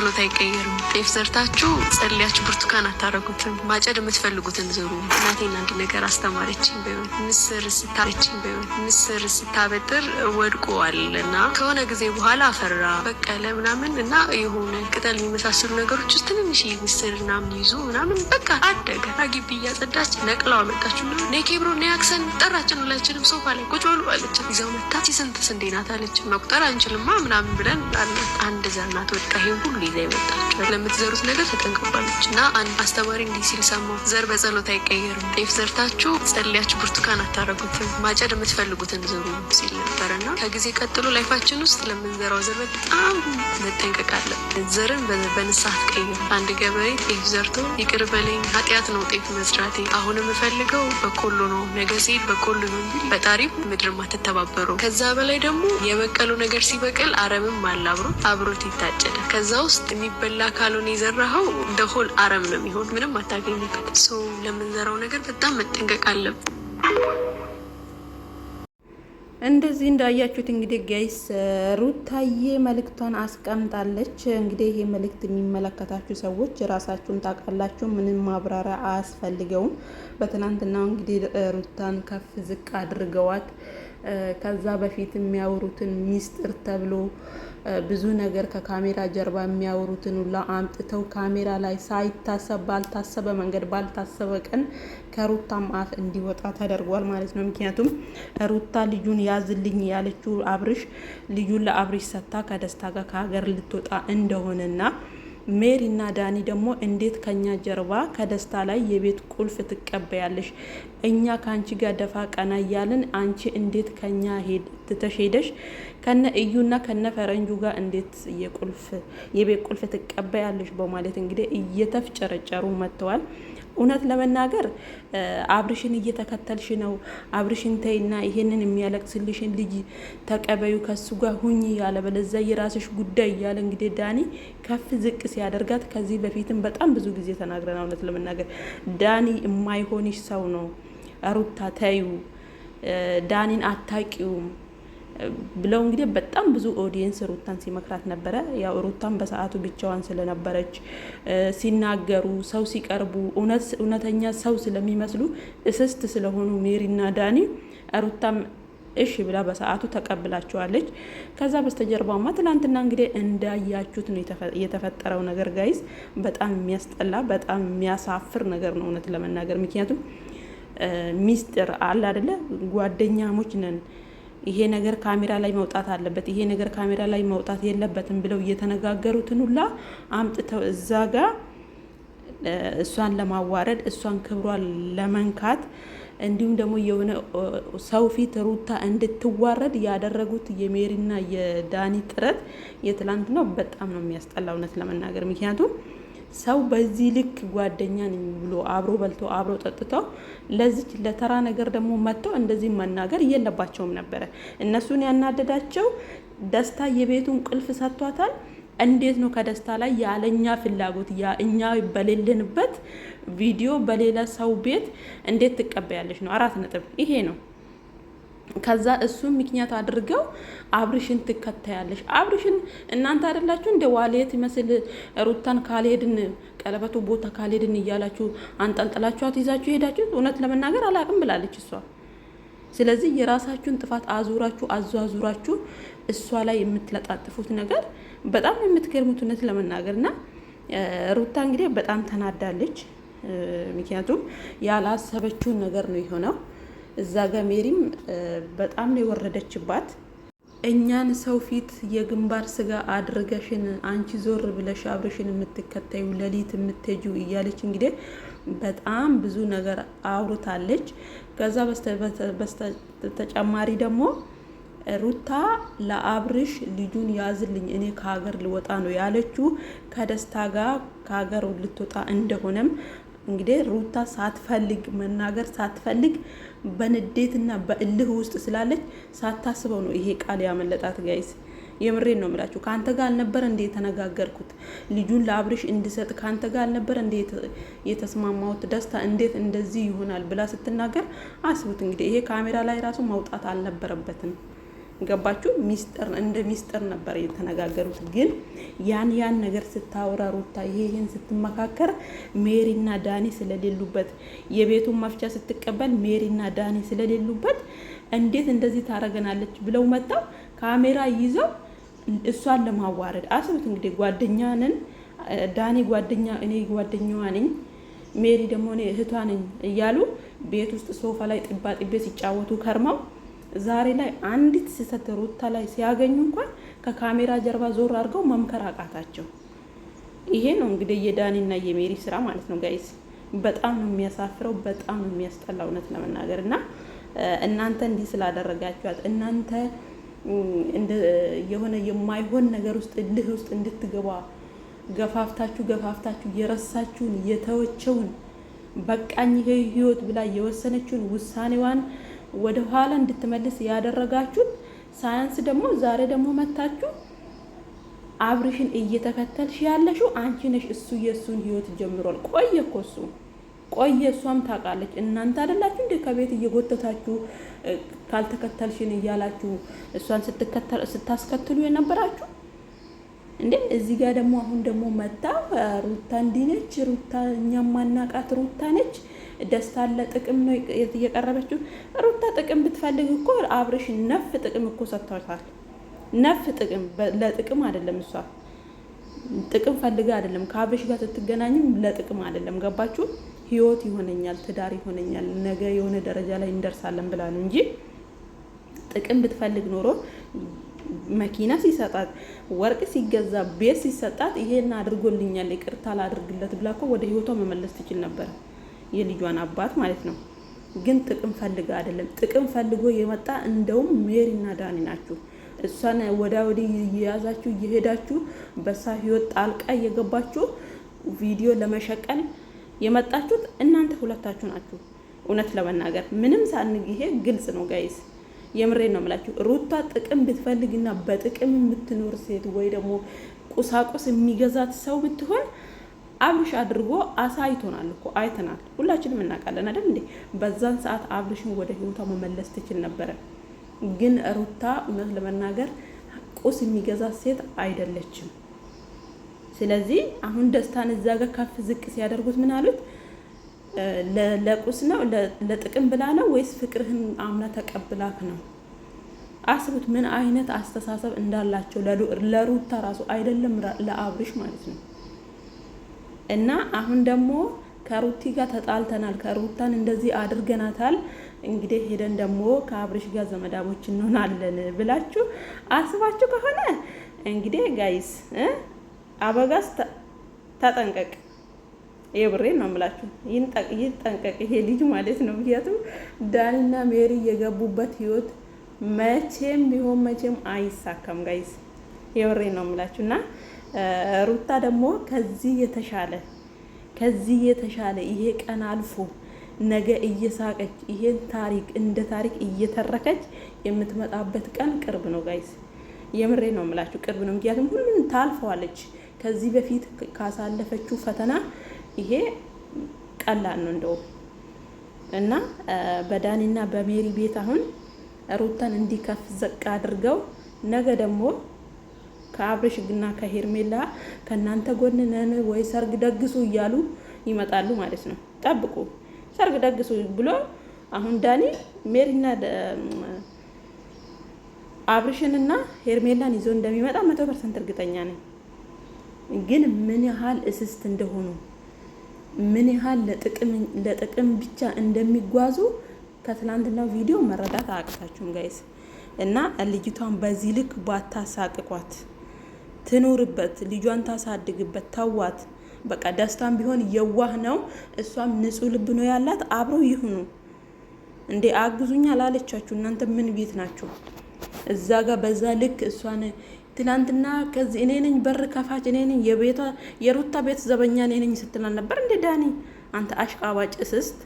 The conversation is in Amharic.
በጸሎት አይቀየርም። ጤፍ ዘርታችሁ ጸልያችሁ ብርቱካን አታረጉትም። ማጨድ የምትፈልጉትን ዝሩ። እናቴን አንድ ነገር አስተማረችኝ። በህይወት ምስር ስታበጥር ወድቆዋል እና ከሆነ ጊዜ በኋላ አፈራ በቀለ ምናምን እና የሆነ ቅጠል የሚመሳሰሉ ነገሮች ውስጥ ትንንሽ ምስር ምናምን ይዙ ምናምን በቃ አደገ። ግቢ እያጸዳች ነቅላው አመጣችሁ ና ኔኬብሮ ኔያክሰን ጠራችን። ሁላችንም ሶፋ ላይ ቁጭ በሉ አለች። ይዛው መታ ስንት ስንዴ ናት አለች። መቁጠር አንችልማ ምናምን ብለን አላት። አንድ ዘር ናት ወድቃ ይሄን ሁሉ ይዛ ይመጣችሁ። ለምትዘሩት ነገር ተጠንቀቋለች። እና አንድ አስተማሪ እንዲህ ሲል ሰማሁ፣ ዘር በጸሎት አይቀየርም። ጤፍ ዘርታችሁ ጸልያችሁ ብርቱካን አታረጉትም። ማጨድ የምትፈልጉትን ዝሩ ሲል ነበረ። እና ከጊዜ ቀጥሎ ላይፋችን ውስጥ ለምንዘራው ዘር በጣም መጠንቀቅ አለብን። ዘርን በንስሐ አትቀይሩ። አንድ ገበሬ ጤፍ ዘርቶ ይቅር በለኝ ኃጢአት ነው ጤፍ መዝራቴ፣ አሁን የምፈልገው በቆሎ ነው፣ ነገ ሲሄድ በቆሎ ነው እንጂ በጣሪፍ ምድርም አትተባበሩ። ከዛ በላይ ደግሞ የበቀሉ ነገር ሲበቅል አረምም አለ አብሮት ይታጨዳል። ከዛ ውስጥ የሚበላ ካልሆነ የዘራኸው ደሆል አረም ነው የሚሆን፣ ምንም አታገኝበት። ሰው ለምንዘራው ነገር በጣም መጠንቀቅ አለብን። እንደዚህ እንዳያችሁት እንግዲህ ጋይስ ሩታዬ መልእክቷን አስቀምጣለች። እንግዲህ ይሄ መልእክት የሚመለከታችሁ ሰዎች ራሳችሁን ታውቃላችሁ፣ ምንም ማብራሪያ አያስፈልገውም። በትናንትናው እንግዲህ ሩታን ከፍ ዝቅ አድርገዋት ከዛ በፊት የሚያወሩትን ሚስጥር ተብሎ ብዙ ነገር ከካሜራ ጀርባ የሚያወሩትን ሁላ አምጥተው ካሜራ ላይ ሳይታሰብ ባልታሰበ መንገድ ባልታሰበ ቀን ከሩታም አፍ እንዲወጣ ተደርጓል ማለት ነው። ምክንያቱም ሩታ ልጁን ያዝልኝ ያለችው አብርሽ ልጁን ለአብርሽ ሰታ ከደስታ ጋር ከሀገር ልትወጣ እንደሆነና ሜሪ እና ዳኒ ደግሞ እንዴት ከኛ ጀርባ ከደስታ ላይ የቤት ቁልፍ ትቀበያለሽ? እኛ ከአንቺ ጋር ደፋ ቀና እያልን አንቺ እንዴት ከኛ ትተሽ ሄደሽ ከነ እዩና ከነ ፈረንጁ ጋር እንዴት የቤት ቁልፍ ትቀበያለሽ? በማለት እንግዲህ እየተፍጨረጨሩ መጥተዋል። እውነት ለመናገር አብርሽን እየተከተልሽ ነው፣ አብርሽን ተይና ይሄንን የሚያለቅስልሽን ልጅ ተቀበዩ፣ ከሱ ጋር ሁኚ፣ ያለበለዚያ የራስሽ ጉዳይ እያለ እንግዲህ ዳኒ ከፍ ዝቅ ሲያደርጋት ከዚህ በፊትም በጣም ብዙ ጊዜ ተናግረናል። እውነት ለመናገር ዳኒ የማይሆንሽ ሰው ነው፣ ሩታ ተዩ፣ ዳኒን አታቂውም ብለው እንግዲህ በጣም ብዙ ኦዲየንስ ሩታን ሲመክራት ነበረ። ያው ሩታን በሰዓቱ ብቻዋን ስለነበረች ሲናገሩ ሰው ሲቀርቡ እውነተኛ ሰው ስለሚመስሉ እስስት ስለሆኑ ሜሪና ዳኒ ሩታም እሺ ብላ በሰዓቱ ተቀብላቸዋለች። ከዛ በስተጀርባማ ትናንትና እንግዲህ እንዳያችሁት ነው የተፈጠረው ነገር ጋይስ። በጣም የሚያስጠላ በጣም የሚያሳፍር ነገር ነው እውነት ለመናገር። ምክንያቱም ሚስጥር አለ አይደለ፣ ጓደኛሞች ነን፣ ይሄ ነገር ካሜራ ላይ መውጣት አለበት፣ ይሄ ነገር ካሜራ ላይ መውጣት የለበትም ብለው እየተነጋገሩትን ሁላ አምጥተው እዛ ጋር እሷን ለማዋረድ እሷን ክብሯን ለመንካት እንዲሁም ደግሞ የሆነ ሰው ፊት ሩታ እንድትዋረድ ያደረጉት የሜሪና የዳኒ ጥረት የትላንት ነው። በጣም ነው የሚያስጠላ እውነት ለመናገር። ምክንያቱም ሰው በዚህ ልክ ጓደኛ ነኝ ብሎ አብሮ በልቶ አብሮ ጠጥተው ለዚች ለተራ ነገር ደግሞ መጥተው እንደዚህ መናገር የለባቸውም ነበረ። እነሱን ያናደዳቸው ደስታ የቤቱን ቁልፍ ሰጥቷታል። እንዴት ነው ከደስታ ላይ ያለኛ ፍላጎት እኛ በሌለንበት ቪዲዮ በሌላ ሰው ቤት እንዴት ትቀበያለሽ ነው። 4 ነጥብ ይሄ ነው። ከዛ እሱን ምክንያት አድርገው አብርሽን ትከታያለሽ። አብርሽን እናንተ አይደላችሁ እንደ ዋሌት ይመስል ሩታን ካልሄድን ቀለበቱ ቦታ ካልሄድን እያላችሁ አንጠልጥላችኋት ይዛችሁ ሄዳችሁ። እውነት ለመናገር አላቅም ብላለች እሷ። ስለዚህ የራሳችሁን ጥፋት አዙራችሁ እሷ ላይ የምትለጣጥፉት ነገር በጣም የምትገርሙት እውነት ለመናገርና ሩታ እንግዲህ በጣም ተናዳለች። ምክንያቱም ያላሰበችውን ነገር ነው የሆነው። እዛ ጋር ሜሪም በጣም ነው የወረደችባት። እኛን ሰው ፊት የግንባር ስጋ አድርገሽን አንቺ ዞር ብለሽ አብርሽን የምትከታዩ ሌሊት የምትጁ እያለች እንግዲህ በጣም ብዙ ነገር አውርታለች። ከዛ በስተተጨማሪ ደግሞ ሩታ ለአብርሽ ልጁን ያዝልኝ እኔ ከሀገር ልወጣ ነው ያለችው ከደስታ ጋር ከሀገር ልትወጣ እንደሆነም እንግዲህ ሩታ ሳትፈልግ መናገር ሳትፈልግ በንዴትና በእልህ ውስጥ ስላለች ሳታስበው ነው ይሄ ቃል ያመለጣት ጋይስ። የምሬን ነው የምላችሁ። ካንተ ጋር አልነበር እንደ የተነጋገርኩት ልጁን ለአብርሽ እንድሰጥ ካንተ ጋር አልነበር እንደ የተስማማሁት ደስታ እንዴት እንደዚህ ይሆናል ብላ ስትናገር አስቡት እንግዲህ። ይሄ ካሜራ ላይ ራሱ መውጣት አልነበረበትም። ገባችሁ? ሚስጥር እንደ ሚስጥር ነበር የተነጋገሩት። ግን ያን ነገር ስታወራ ሩታ ይሄን ስትመካከር ሜሪና ዳኒ ስለሌሉበት የቤቱን መፍቻ ስትቀበል ሜሪና ዳኒ ስለሌሉበት እንዴት እንደዚህ ታረገናለች ብለው መጣው ካሜራ ይዘው እሷን ለማዋረድ አስቡት። እንግዲህ ጓደኛንን ዳኒ ጓደኛ እኔ ጓደኛዋ ነኝ ሜሪ ደግሞ እኔ እህቷ ነኝ እያሉ ቤት ውስጥ ሶፋ ላይ ጥባ ጥቤ ሲጫወቱ ከርመው ዛሬ ላይ አንዲት ስህተት ሩታ ላይ ሲያገኙ እንኳን ከካሜራ ጀርባ ዞር አድርገው መምከር አቃታቸው። ይሄ ነው እንግዲህ የዳኒና የሜሪ ስራ ማለት ነው ጋይስ። በጣም ነው የሚያሳፍረው፣ በጣም ነው የሚያስጠላው እውነት ለመናገር እና እናንተ እንዲህ ስላደረጋችኋት እናንተ የሆነ የማይሆን ነገር ውስጥ እልህ ውስጥ እንድትገባ ገፋፍታችሁ የረሳችሁን የተወቸውን በቃኝ ይሄ ህይወት ብላ የወሰነችውን ውሳኔዋን ወደ ኋላ እንድትመልስ ያደረጋችሁት ሳያንስ ደግሞ ዛሬ ደግሞ መታችሁ አብርሽን እየተከተልሽ ያለሽው አንቺ ነሽ። እሱ የእሱን ህይወት ጀምሯል። ቆየ እኮ እሱ ቆየ፣ እሷም ታውቃለች። እናንተ አይደላችሁ እንዴ ከቤት እየጎተታችሁ ካልተከተልሽን እያላችሁ እሷን ስታስከትሉ የነበራችሁ እንዴ? እዚህ ጋር ደግሞ አሁን ደግሞ መጣ ሩታ እንዲህ ነች፣ ሩታ እኛም ማናቃት ሩታ ነች። ደስታ ለጥቅም ነው እየቀረበችው። ሩታ ጥቅም ብትፈልግ እኮ አብርሽ ነፍ ጥቅም እኮ ሰጥቷታል። ነፍ ጥቅም ለጥቅም አይደለም። እሷ ጥቅም ፈልጋ አይደለም ከአብርሽ ጋር ስትገናኝም ለጥቅም አይደለም። ገባችሁ? ህይወት ይሆነኛል፣ ትዳር ይሆነኛል፣ ነገ የሆነ ደረጃ ላይ እንደርሳለን ብላ ነው እንጂ ጥቅም ብትፈልግ ኖሮ መኪና ሲሰጣት፣ ወርቅ ሲገዛ፣ ቤት ሲሰጣት ይሄን አድርጎልኛል ይቅርታ ላድርግለት ብላ እኮ ወደ ህይወቷ መመለስ ትችል ነበር። የልጇን አባት ማለት ነው። ግን ጥቅም ፈልጋ አይደለም። ጥቅም ፈልጎ የመጣ እንደውም ሜሪና ዳኒ ናችሁ። እሷን ወዲህ እየያዛችሁ እየሄዳችሁ በሳ ህይወት ጣልቃ እየገባችሁ ቪዲዮ ለመሸቀል የመጣችሁት እናንተ ሁለታችሁ ናችሁ። እውነት ለመናገር ምንም ሳንግ ይሄ ግልጽ ነው ጋይስ። የምሬን ነው የምላችሁ። ሩታ ጥቅም ብትፈልግና በጥቅም የምትኖር ሴት ወይ ደግሞ ቁሳቁስ የሚገዛት ሰው ብትሆን አብርሽ አድርጎ አሳይቶናል እኮ አይተናል። ሁላችንም እናውቃለን አይደል እንዴ? በዛን ሰዓት አብርሽን ወደ ህይወቷ መመለስ ትችል ነበረ። ግን ሩታ እውነት ለመናገር ቁስ የሚገዛት ሴት አይደለችም። ስለዚህ አሁን ደስታን እዛ ጋር ከፍ ዝቅ ሲያደርጉት ምን አሉት? ለቁስ ነው ለጥቅም ብላ ነው ወይስ ፍቅርህን አምና ተቀብላክ ነው? አስቡት ምን አይነት አስተሳሰብ እንዳላቸው ለሩታ ራሱ አይደለም ለአብርሽ ማለት ነው። እና አሁን ደግሞ ከሩቲ ጋር ተጣልተናል፣ ከሩታን እንደዚህ አድርገናታል፣ እንግዲህ ሄደን ደግሞ ከአብርሽ ጋር ዘመዳሞች እንሆናለን ብላችሁ አስባችሁ ከሆነ እንግዲህ ጋይስ አበጋዝ ተጠንቀቅ። የብሬን ነው የምላችሁ። ይጠንቀቅ ይሄ ልጅ ማለት ነው። ምክንያቱም ዳኒና ሜሪ የገቡበት ህይወት መቼም ቢሆን መቼም አይሳካም ጋይስ። የብሬን ነው የምላችሁና ሩታ ደግሞ ከዚህ የተሻለ ይሄ ቀን አልፎ ነገ እየሳቀች ይሄን ታሪክ እንደ ታሪክ እየተረከች የምትመጣበት ቀን ቅርብ ነው ጋይስ። የምሬ ነው የምላችሁ ቅርብ ነው። ምክንያቱም ሁሉን ታልፈዋለች። ከዚህ በፊት ካሳለፈችው ፈተና ይሄ ቀላል ነው እንደው እና በዳኒና በሜሪ ቤት አሁን ሩታን እንዲከፍ ዘቅ አድርገው ነገ ደግሞ ከአብርሽ ግና ከሄርሜላ ከናንተ ጎን ነን ወይ ሰርግ ደግሱ እያሉ ይመጣሉ ማለት ነው። ጠብቁ። ሰርግ ደግሱ ብሎ አሁን ዳኒ ሜሪና አብርሽንና ሄርሜላን ይዞ እንደሚመጣ 100% እርግጠኛ ነኝ። ግን ምን ያህል እስስት እንደሆኑ ምን ያህል ለጥቅም ብቻ እንደሚጓዙ ከትላንትናው ቪዲዮ መረዳት አያቅታችሁም ጋይስ። እና ልጅቷን በዚህ ልክ ባታሳቅቋት፣ ትኑርበት፣ ልጇን ታሳድግበት፣ ተዋት። በቃ ደስታም ቢሆን የዋህ ነው፣ እሷም ንጹህ ልብ ነው ያላት። አብረው ይሁኑ እንዴ። አግዙኛ ላለቻችሁ እናንተ ምን ቤት ናችሁ? እዛ ጋር በዛ ልክ እሷን ትናንትና ከዚህ እኔ ነኝ በር ከፋች እኔ ነኝ የሩታ ቤት ዘበኛ እኔ ነኝ ስትላል ነበር እንዴ ዳኒ? አንተ አሽቃባጭ እስስት